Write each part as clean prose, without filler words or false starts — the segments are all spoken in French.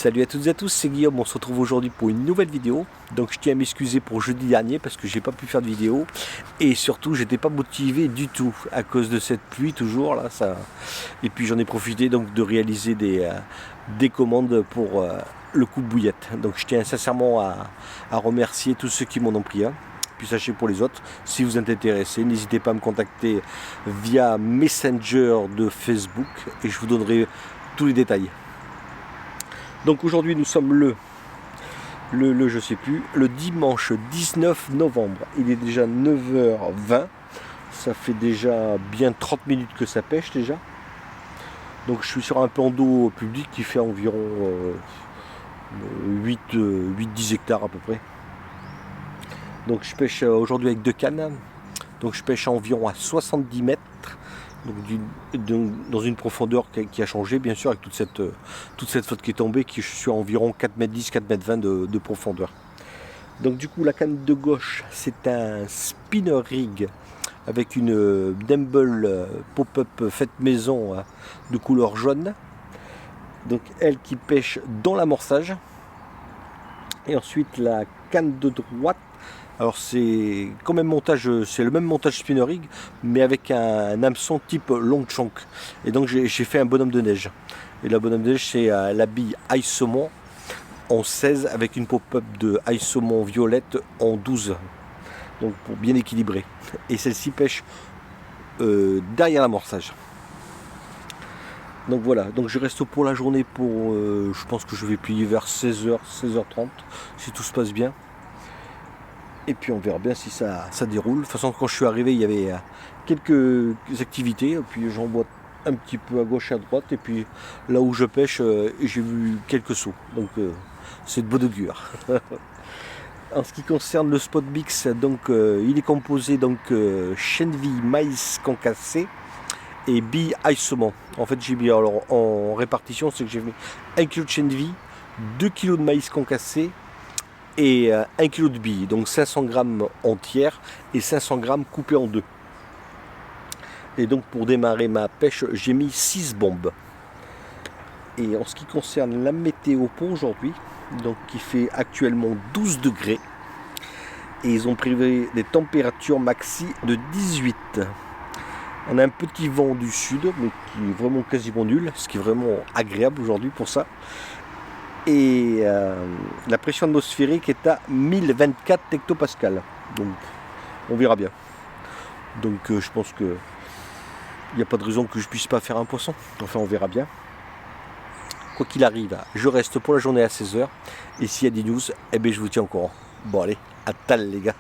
Salut à toutes et à tous, c'est Guillaume, on se retrouve aujourd'hui pour une nouvelle vidéo. Donc je tiens à m'excuser pour jeudi dernier parce que j'ai pas pu faire de vidéo. Et surtout j'étais pas motivé du tout à cause de cette pluie toujours là. Et puis j'en ai profité donc de réaliser des commandes pour le coup de bouillette. Donc je tiens sincèrement à remercier tous ceux qui m'en ont pris un. Puis sachez pour les autres, si vous êtes intéressés, n'hésitez pas à me contacter via Messenger de Facebook et je vous donnerai tous les détails. Donc aujourd'hui nous sommes le dimanche 19 novembre. Il est déjà 9h20. Ça fait déjà bien 30 minutes que ça pêche déjà. Donc je suis sur un plan d'eau public qui fait environ 8-10 hectares à peu près. Donc je pêche aujourd'hui avec 2 cannes. Donc je pêche environ à 70 mètres. Donc dans une profondeur qui a changé bien sûr avec toute cette flotte qui est tombée, je suis à environ 4,10 m, 4,20 m de profondeur. Donc du coup la canne de gauche c'est un spinner rig avec une Dumble pop-up faite maison de couleur jaune. Donc elle qui pêche dans l'amorçage. Et ensuite la canne de droite. Alors c'est quand même c'est le même montage spinner rig, mais avec un hameçon type long chonk. Et donc j'ai fait un bonhomme de neige. Et la bonhomme de neige c'est la bille ail saumon en 16 avec une pop-up de ail saumon violette en 12. Donc pour bien équilibrer. Et celle-ci pêche derrière l'amorçage. Donc voilà, donc je reste pour la journée pour je pense que je vais plier vers 16h, 16h30 si tout se passe bien. Et puis on verra bien si ça déroule. De toute façon, quand je suis arrivé, il y avait quelques activités. Et puis j'en vois un petit peu à gauche et à droite. Et puis là où je pêche, j'ai vu quelques sauts. Donc c'est de bon augure. En ce qui concerne le spot mix, donc il est composé donc chenille, maïs concassé et billes ail saumon. En fait, j'ai mis alors en répartition, c'est que j'ai mis 1 kg de chenille, 2 kg de maïs concassé et 1 kg de billes, donc 500 g entières et 500 g coupées en deux. Et donc pour démarrer ma pêche, j'ai mis 6 bombes. Et en ce qui concerne la météo pour aujourd'hui, donc il fait actuellement 12 degrés et ils ont prévu des températures maxi de 18. On a un petit vent du sud, mais qui est vraiment quasiment nul, ce qui est vraiment agréable aujourd'hui pour ça. Et la pression atmosphérique est à 1024 hectopascales. Donc on verra bien. Donc je pense que il n'y a pas de raison que je puisse pas faire un poisson. Enfin on verra bien. Quoi qu'il arrive, je reste pour la journée à 16h. Et s'il y a des news, eh bien, je vous tiens au courant. Bon allez, à tal les gars.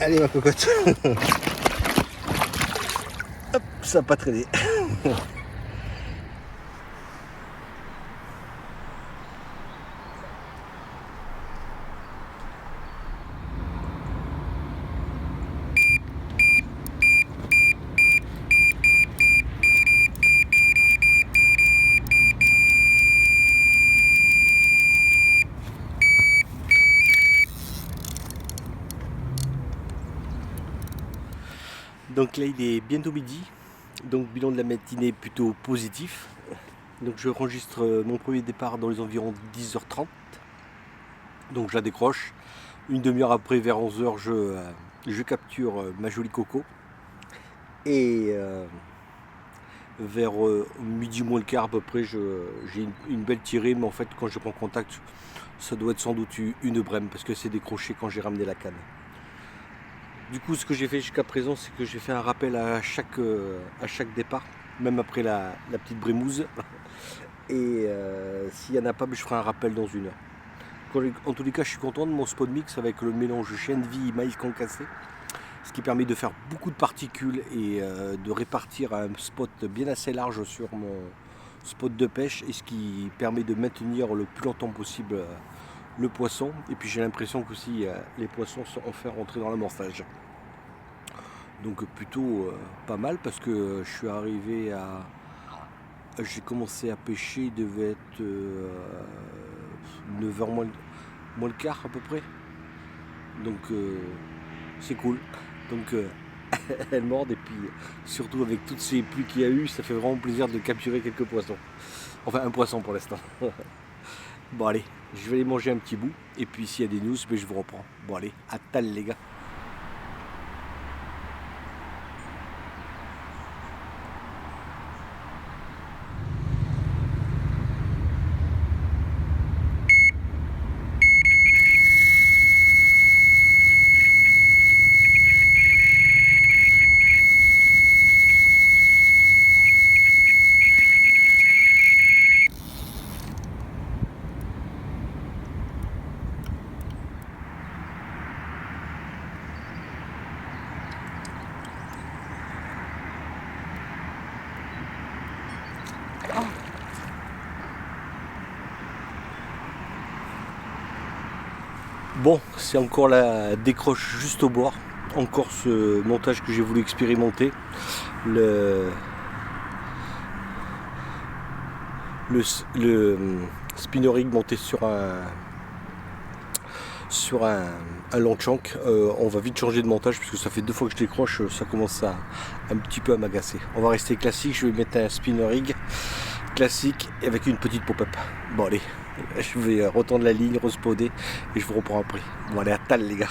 Allez ma cocotte. Hop, ça n'a pas traîné. Donc là il est bientôt midi, donc bilan de la matinée plutôt positif. Donc je enregistre mon premier départ dans les environs 10h30. Donc je la décroche. Une demi-heure après, vers 11h, je capture ma jolie coco. Et vers midi moins le quart à peu près, j'ai une belle tirée, mais en fait quand je prends contact, ça doit être sans doute une brème parce que c'est décroché quand j'ai ramené la canne. Du coup, ce que j'ai fait jusqu'à présent, c'est que j'ai fait un rappel à chaque départ, même après la petite brémouse. Et s'il n'y en a pas, je ferai un rappel dans une heure. En tous les cas, je suis content de mon spot mix avec le mélange chêne vie maïs concassé, ce qui permet de faire beaucoup de particules et de répartir un spot bien assez large sur mon spot de pêche, et ce qui permet de maintenir le plus longtemps possible le poisson. Et puis j'ai l'impression que aussi les poissons sont enfin rentrés dans l'amorçage. Donc plutôt pas mal, parce que je suis arrivé à... J'ai commencé à pêcher, il devait être 9h moins le quart à peu près. Donc c'est cool. Donc elle morde, et puis surtout avec toutes ces pluies qu'il y a eu, ça fait vraiment plaisir de capturer quelques poissons. Enfin un poisson pour l'instant. Bon allez, je vais aller manger un petit bout, et puis s'il y a des news, je vous reprends. Bon allez, à tal les gars. Bon, c'est encore la décroche juste au bord. Encore ce montage que j'ai voulu expérimenter. Le spinner rig monté sur un long chunk. On va vite changer de montage puisque ça fait 2 fois que je décroche, ça commence un petit peu à m'agacer. On va rester classique, je vais mettre un spinner rig classique avec une petite pop-up. Bon allez, je vais retendre la ligne, respoder, et je vous reprends après. Bon allez, à tal les gars.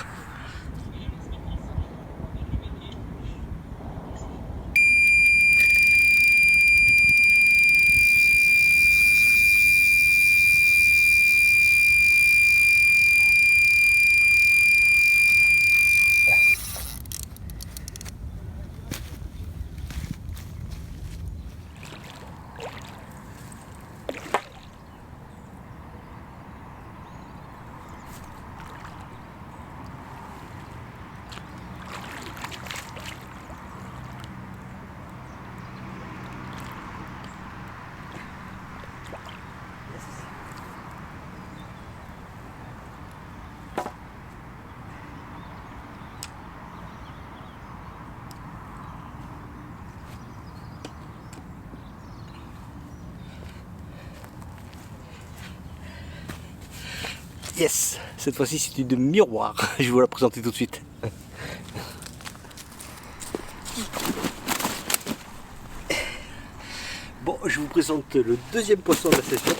Yes, cette fois-ci c'est une miroir. Je vais vous la présenter tout de suite. Bon, je vous présente le deuxième poisson de la session.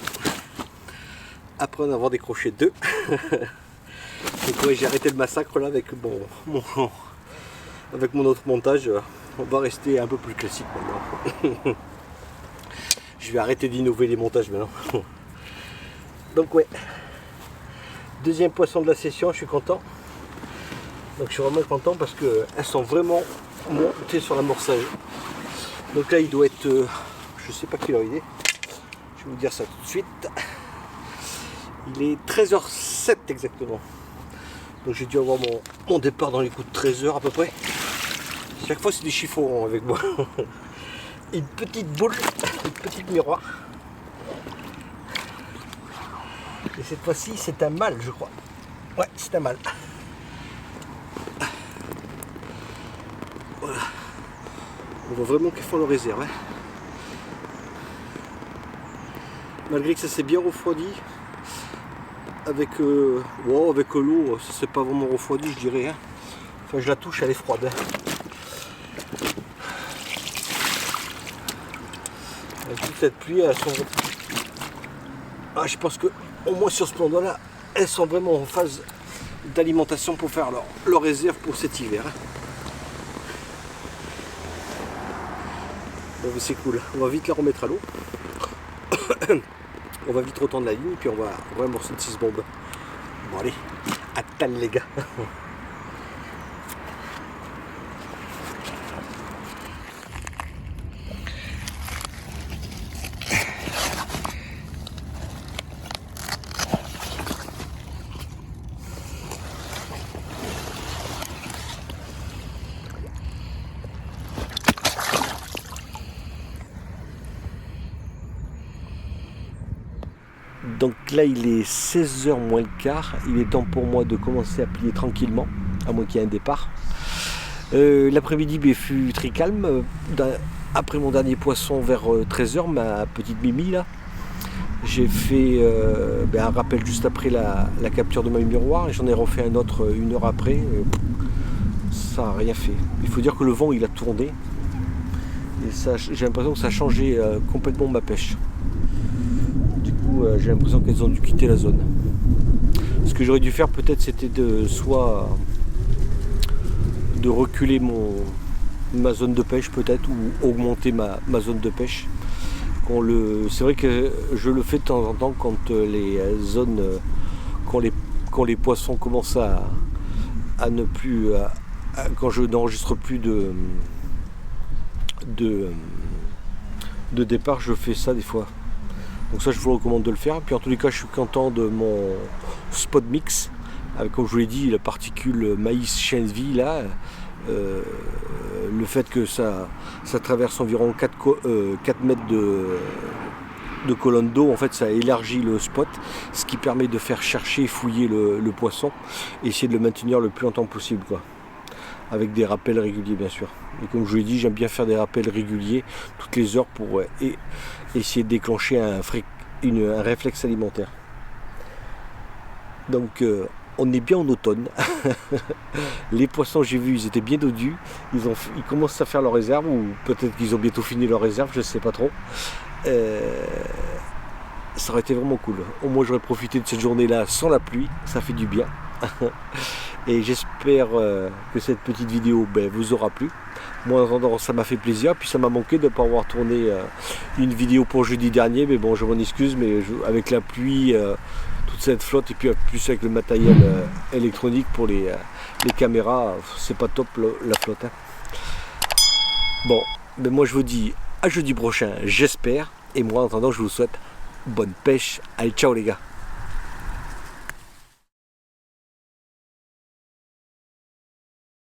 Après en avoir décroché 2. Donc ouais, j'ai arrêté le massacre là avec avec mon autre montage. On va rester un peu plus classique maintenant. Je vais arrêter d'innover les montages maintenant. Donc ouais. Deuxième poisson de la session, je suis content. Donc je suis vraiment content parce qu'elles sont vraiment montées sur l'amorçage. Donc là il doit être, je sais pas quelle heure il est. Je vais vous dire ça tout de suite. Il est 13h07 exactement. Donc j'ai dû avoir mon départ dans les coups de 13 h à peu près. Chaque fois c'est des chiffons avec moi. Une petite boule, une petite miroir. Et cette fois-ci c'est un mâle je crois. Ouais, c'est un mâle. Voilà. On voit vraiment qu'ils font leur réserve. Hein. Malgré que ça s'est bien refroidi. Avec, avec l'eau, ça s'est pas vraiment refroidi je dirais. Hein. Enfin je la touche, elle est froide. Hein. Avec toute cette pluie, elles sont... Ah, je pense que au moins sur ce plan là, elles sont vraiment en phase d'alimentation pour faire leur réserve pour cet hiver. Hein. Bon, c'est cool, on va vite la remettre à l'eau. On va vite retendre la ligne, puis on va amorcer une 6 bombes. Bon allez, à tal les gars. Donc là il est 16 h moins le quart, il est temps pour moi de commencer à plier tranquillement, à moins qu'il y ait un départ. L'après-midi fut très calme, après mon dernier poisson vers 13 h, ma petite Mimi là, j'ai fait un rappel juste après la capture de ma miroir et j'en ai refait un autre 1 heure après, ça n'a rien fait. Il faut dire que le vent il a tourné et j'ai l'impression que ça a changé complètement ma pêche. J'ai l'impression qu'elles ont dû quitter la zone. Ce que j'aurais dû faire peut-être c'était soit de reculer ma zone de pêche peut-être ou augmenter ma zone de pêche. C'est vrai que je le fais de temps en temps quand les zones, quand les poissons commencent à ne plus, quand je n'enregistre plus de départ, je fais ça des fois. Donc ça je vous recommande de le faire. Puis en tous les cas je suis content de mon spot mix avec, comme je vous l'ai dit, la particule maïs chènevis là. Le fait que ça traverse environ 4 mètres de colonne d'eau, en fait ça élargit le spot, ce qui permet de faire chercher et fouiller le poisson et essayer de le maintenir le plus longtemps possible quoi. Avec des rappels réguliers bien sûr. Et comme je vous l'ai dit, j'aime bien faire des rappels réguliers toutes les heures pour essayer de déclencher un réflexe alimentaire. Donc on est bien en automne. Les poissons j'ai vu, ils étaient bien dodus. Ils commencent à faire leur réserve, ou peut-être qu'ils ont bientôt fini leur réserve, je ne sais pas trop. Ça aurait été vraiment cool. Au moins j'aurais profité de cette journée-là sans la pluie, ça fait du bien. Et j'espère que cette petite vidéo vous aura plu. Moi en attendant ça m'a fait plaisir, puis ça m'a manqué de ne pas avoir tourné une vidéo pour jeudi dernier, mais bon je m'en excuse, mais avec la pluie, toute cette flotte et puis plus avec le matériel électronique pour les caméras, c'est pas top la flotte. Hein. Bon, mais moi je vous dis à jeudi prochain, j'espère, et moi en attendant je vous souhaite bonne pêche. Allez, ciao les gars.